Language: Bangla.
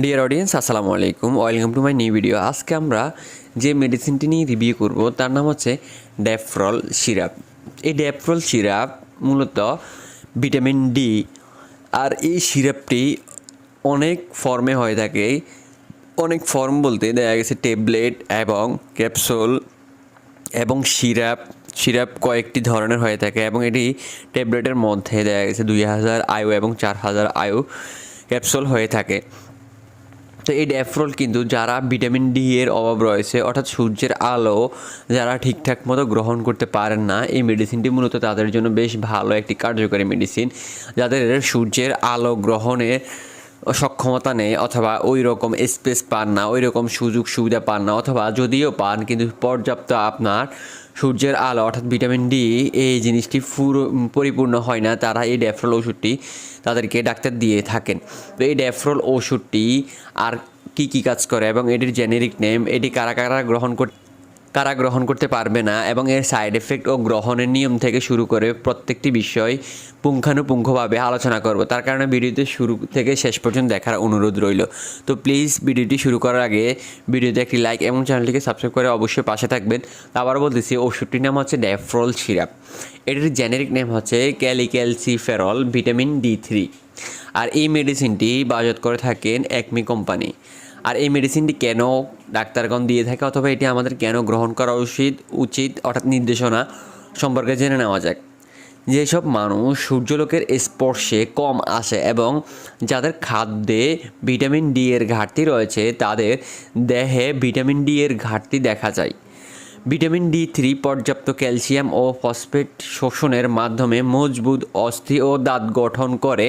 ডিয়ার অডিয়েন্স আসসালামু আলাইকুম, welcome to my new video. আজকে আমরা যে মেডিসিনটি নিয়ে রিভিউ করব তার নাম হচ্ছে ড্যাফ্রল সিরাপ। এই ড্যাফ্রল সিরাপ মূলত ভিটামিন ডি, আর এই সিরাপটি অনেক ফর্মে হয়ে থাকে। অনেক ফর্ম বলতে দেখা গেছে ট্যাবলেট এবং ক্যাপসুল এবং সিরাপ কয়েকটি ধরনের হয়ে থাকে, এবং এটি ট্যাবলেটের মধ্যে দেখা গেছে 2000 আয়ু এবং 4000 আয়ু ক্যাপসুল হয়ে থাকে। তো এই ড্যাফ্রল কিন্তু যারা ভিটামিন ডি এর অভাব রয়েছে, অর্থাৎ সূর্যের আলো যারা ঠিকঠাক মতো গ্রহণ করতে পারেন না, এই মেডিসিনটি মূলত তাদের জন্য বেশ ভালো একটি কার্যকরী মেডিসিন। যাদের সূর্যের আলো গ্রহণের সক্ষমতা নেই, অথবা ওই রকম স্পেস পান না, ওই রকম সুযোগ সুবিধা পান না, অথবা যদিও পান কিন্তু পর্যাপ্ত আপনার সূর্যের আলো অর্থাৎ ভিটামিন ডি এই জিনিসটি পরিপূর্ণ হয় না, তারা এই ড্যাফ্রল ওষুধটি তাদেরকে ডাক্তার দিয়ে থাকেন। তো এই ড্যাফ্রল ওষুধটি আর কি কাজ করে এবং এটির জেনেরিক নেম, এটি কারা গ্রহণ করতে পারবে না, এবং এর সাইড এফেক্ট ও গ্রহণের নিয়ম থেকে শুরু করে প্রত্যেকটি বিষয় পুঙ্খানুপুঙ্খভাবে আলোচনা করব। তার কারণে ভিডিওতে শুরু থেকে শেষ পর্যন্ত দেখার অনুরোধ রইল। তো প্লিজ ভিডিওটি শুরু করার আগে ভিডিওতে একটি লাইক এবং চ্যানেলটিকে সাবস্ক্রাইব করে অবশ্যই পাশে থাকবেন। আবারও বলতেছি, ওষুধটির নাম হচ্ছে ড্যাফ্রল সিরাপ। এটির জেনেরিক নেম হচ্ছে ক্যালিক্যালসিফেরল ভিটামিন D3, আর এই মেডিসিনটি বাজার করে থাকেন একমি কোম্পানি। আর এই মেডিসিনটি কেন ডাক্তারগণ দিয়ে থাকে, অথবা এটি আমাদের কেন গ্রহণ করা উচিত অর্থাৎ নির্দেশনা সম্পর্কে জেনে নেওয়া যাক। যেসব মানুষ সূর্যালোকের স্পর্শে কম আসে এবং যাদের খাদ্যে ভিটামিন ডি এর ঘাটতি রয়েছে, তাদের দেহে ভিটামিন ডি এর ঘাটতি দেখা যায়। ভিটামিন D3 পর্যাপ্ত ক্যালসিয়াম ও ফসফেট শোষণের মাধ্যমে মজবুত অস্থি ও দাঁত গঠন করে